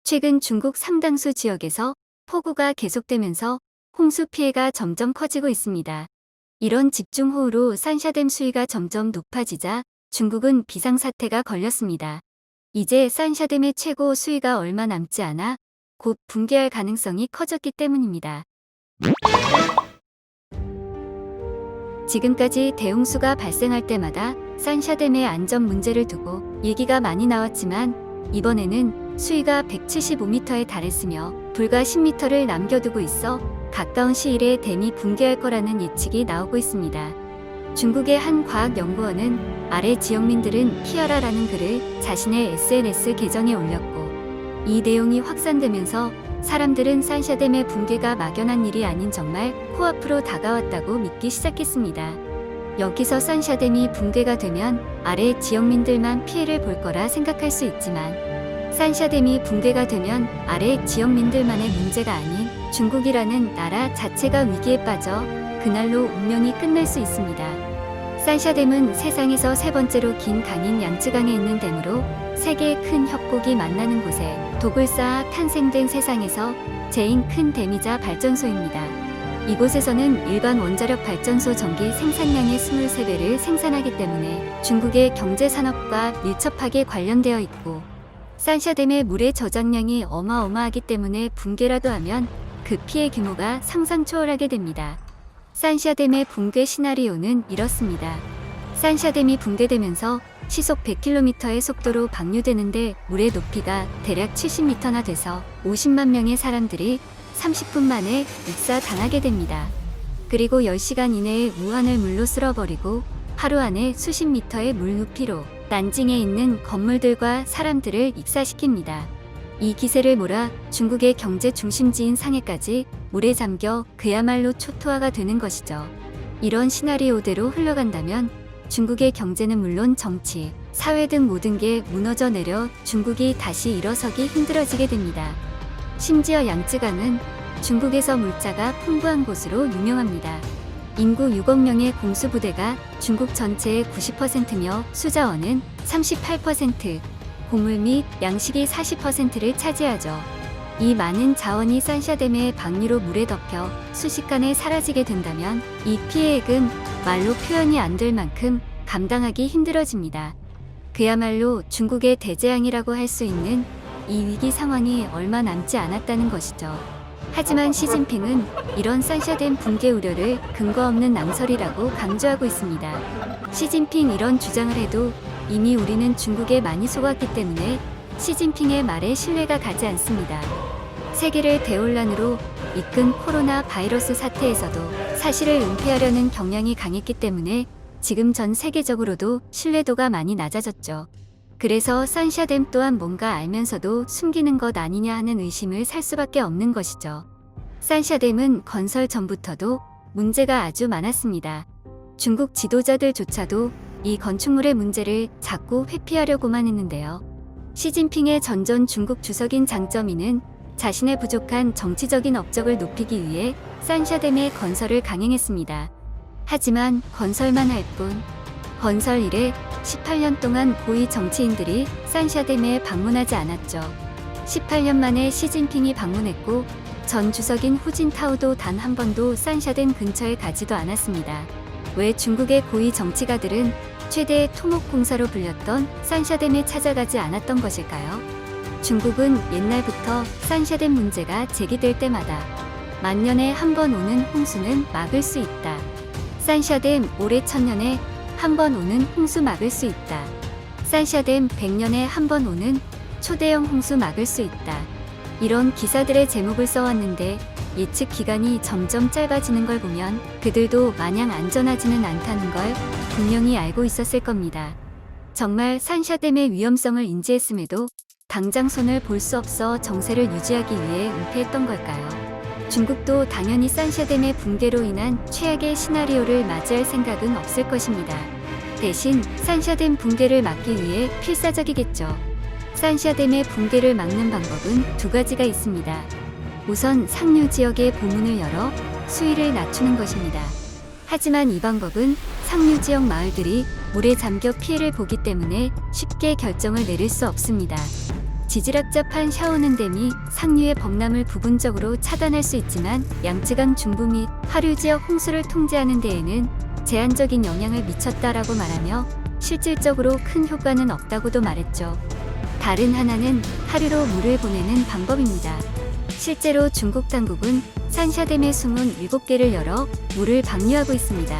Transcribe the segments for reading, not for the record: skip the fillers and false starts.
최근 중국 상당수 지역에서 폭우가 계속되면서 홍수 피해가 점점 커지고 있습니다. 이런 집중호우로 산샤댐 수위가 점점 높아지자 중국은 비상사태가 걸렸습니다. 이제 산샤댐의 최고 수위가 얼마 남지 않아 곧 붕괴할 가능성이 커졌기 때문입니다. 지금까지 대홍수가 발생할 때마다 산샤댐의 안전 문제를 두고 얘기가 많이 나왔지만 이번에는 수위가 175m에 달했으며 불과 10m를 남겨두고 있어 가까운 시일에 댐이 붕괴할 거라는 예측이 나오고 있습니다. 중국의 한 과학연구원은 아래 지역민들은 피하라라는 글을 자신의 SNS 계정에 올렸고 이 내용이 확산되면서 사람들은 산샤댐의 붕괴가 막연한 일이 아닌 정말 코앞으로 다가왔다고 믿기 시작했습니다. 여기서 산샤댐이 붕괴가 되면 아래 지역민들만 피해를 볼 거라 생각할 수 있지만 산샤댐이 붕괴가 되면 아래 지역민들만의 문제가 아닌 중국이라는 나라 자체가 위기에 빠져 그날로 운명이 끝날 수 있습니다. 산샤댐은 세상에서 세 번째로 긴 강인 양쯔강에 있는 댐으로 세 개의 큰 협곡이 만나는 곳에 독을 쌓아 탄생된 세상에서 제일 큰 댐이자 발전소입니다. 이곳에서는 일반 원자력 발전소 전기 생산량의 23배를 생산하기 때문에 중국의 경제산업과 밀접하게 관련되어 있고 산샤댐의 물의 저장량이 어마어마하기 때문에 붕괴라도 하면 그 피해 규모가 상상 초월하게 됩니다. 산샤댐의 붕괴 시나리오는 이렇습니다. 산샤댐이 붕괴되면서 시속 100km의 속도로 방류되는데 물의 높이가 대략 70m나 돼서 50만 명의 사람들이 30분 만에 익사당하게 됩니다. 그리고 10시간 이내에 무한을 물로 쓸어버리고 하루 안에 수십 미터의 물 높이로 난징에 있는 건물들과 사람들을 익사시킵니다. 이 기세를 몰아 중국의 경제 중심지인 상해까지 물에 잠겨 그야말로 초토화가 되는 것이죠. 이런 시나리오대로 흘러간다면 중국의 경제는 물론 정치, 사회 등 모든 게 무너져 내려 중국이 다시 일어서기 힘들어지게 됩니다. 심지어 양쯔강은 중국에서 물자가 풍부한 곳으로 유명합니다. 인구 6억 명의 공수부대가 중국 전체의 90%며 수자원은 38%, 곡물 및 양식이 40%를 차지하죠. 이 많은 자원이 산샤댐의 방류로 물에 덮여 순식간에 사라지게 된다면 이 피해액은 말로 표현이 안 될 만큼 감당하기 힘들어집니다. 그야말로 중국의 대재앙이라고 할 수 있는 이 위기 상황이 얼마 남지 않았다는 것이죠. 하지만 시진핑은 이런 산샤댐 붕괴 우려를 근거 없는 낭설이라고 강조하고 있습니다. 시진핑 이런 주장을 해도 이미 우리는 중국에 많이 속았기 때문에 시진핑의 말에 신뢰가 가지 않습니다. 세계를 대혼란으로 이끈 코로나 바이러스 사태에서도 사실을 은폐하려는 경향이 강했기 때문에 지금 전 세계적으로도 신뢰도가 많이 낮아졌죠. 그래서 산샤댐 또한 뭔가 알면서도 숨기는 것 아니냐 하는 의심을 살 수밖에 없는 것이죠. 산샤댐은 건설 전부터도 문제가 아주 많았습니다. 중국 지도자들조차도 이 건축물의 문제를 자꾸 회피하려고만 했는데요. 시진핑의 전전 중국 주석인 장 쩌미는 자신의 부족한 정치적인 업적을 높이기 위해 산샤댐의 건설을 강행했습니다. 하지만 건설만 할 뿐, 건설 이래 18년 동안 고위 정치인들이 산샤댐에 방문하지 않았죠. 18년 만에 시진핑이 방문했고 전 주석인 후진타오도 단 한 번도 산샤댐 근처에 가지도 않았습니다. 왜 중국의 고위 정치가들은 최대의 토목공사로 불렸던 산샤댐에 찾아가지 않았던 것일까요? 중국은 옛날부터 산샤댐 문제가 제기될 때마다 만년에 한 번 오는 홍수는 막을 수 있다. 산샤댐 올해 1000년에 한 번 오는 홍수 막을 수 있다. 산샤댐 100년에 한 번 오는 초대형 홍수 막을 수 있다. 이런 기사들의 제목을 써왔는데 예측 기간이 점점 짧아지는 걸 보면 그들도 마냥 안전하지는 않다는 걸 분명히 알고 있었을 겁니다. 정말 산샤댐의 위험성을 인지했음에도 당장 손을 볼 수 없어 정세를 유지하기 위해 은폐했던 걸까요? 중국도 당연히 산샤댐의 붕괴로 인한 최악의 시나리오를 맞이할 생각은 없을 것입니다. 대신 산샤댐 붕괴를 막기 위해 필사적이겠죠. 산샤댐의 붕괴를 막는 방법은 두 가지가 있습니다. 우선 상류 지역의 보문을 열어 수위를 낮추는 것입니다. 하지만 이 방법은 상류 지역 마을들이 물에 잠겨 피해를 보기 때문에 쉽게 결정을 내릴 수 없습니다. 지질학자판 샤오는 댐이 상류의 범람을 부분적으로 차단할 수 있지만 양쯔강 중부 및 하류 지역 홍수를 통제하는 데에는 제한적인 영향을 미쳤다라고 말하며 실질적으로 큰 효과는 없다고도 말했죠. 다른 하나는 하류로 물을 보내는 방법입니다. 실제로 중국 당국은 산샤댐의 수문 7개를 열어 물을 방류하고 있습니다.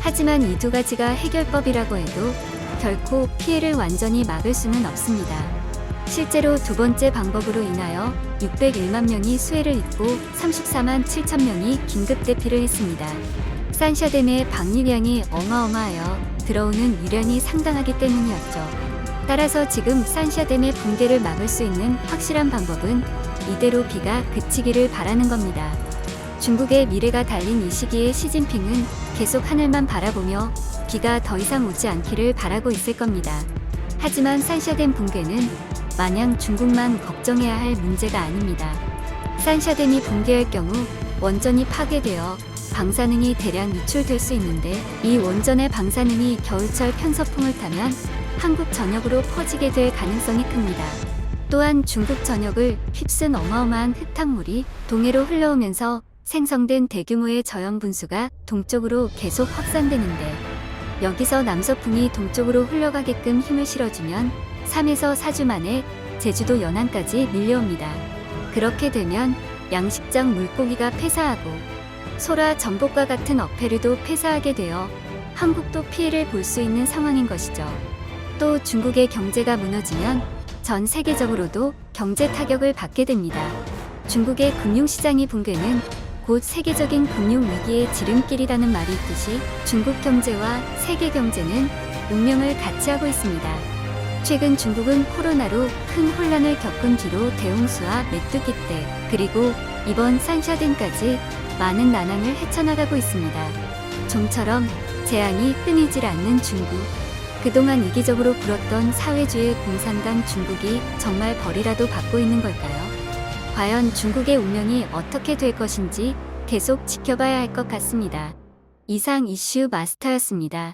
하지만 이 두 가지가 해결법이라고 해도 결코 피해를 완전히 막을 수는 없습니다. 실제로 두 번째 방법으로 인하여 601만 명이 수해를 입고 34만 7천 명이 긴급 대피를 했습니다. 산샤댐의 방류량이 어마어마하여 들어오는 유량이 상당하기 때문이었죠. 따라서 지금 산샤댐의 붕괴를 막을 수 있는 확실한 방법은 이대로 비가 그치기를 바라는 겁니다. 중국의 미래가 달린 이 시기에 시진핑은 계속 하늘만 바라보며 비가 더 이상 오지 않기를 바라고 있을 겁니다. 하지만 산샤댐 붕괴는 마냥 중국만 걱정해야 할 문제가 아닙니다. 산샤댐이 붕괴할 경우 원전이 파괴되어 방사능이 대량 유출될 수 있는데 이 원전의 방사능이 겨울철 편서풍을 타면 한국 전역으로 퍼지게 될 가능성이 큽니다. 또한 중국 전역을 휩쓴 어마어마한 흙탕물이 동해로 흘러오면서 생성된 대규모의 저염 분수가 동쪽으로 계속 확산되는데 여기서 남서풍이 동쪽으로 흘러가게끔 힘을 실어주면 3에서 4주 만에 제주도 연안까지 밀려옵니다. 그렇게 되면 양식장 물고기가 폐사하고 소라, 전복과 같은 어패류도 폐사하게 되어 한국도 피해를 볼 수 있는 상황인 것이죠. 또 중국의 경제가 무너지면 전 세계적으로도 경제 타격을 받게 됩니다. 중국의 금융시장이 붕괴는 곧 세계적인 금융위기의 지름길이라는 말이 있듯이 중국 경제와 세계 경제는 운명을 같이 하고 있습니다. 최근 중국은 코로나로 큰 혼란을 겪은 뒤로 대홍수와 메뚜기 떼 그리고 이번 산샤댐까지 많은 난항을 헤쳐나가고 있습니다. 좀처럼 재앙이 끊이질 않는 중국. 그동안 이기적으로 굴었던 사회주의 공산당 중국이 정말 벌이라도 받고 있는 걸까요? 과연 중국의 운명이 어떻게 될 것인지 계속 지켜봐야 할 것 같습니다. 이상 이슈 마스터였습니다.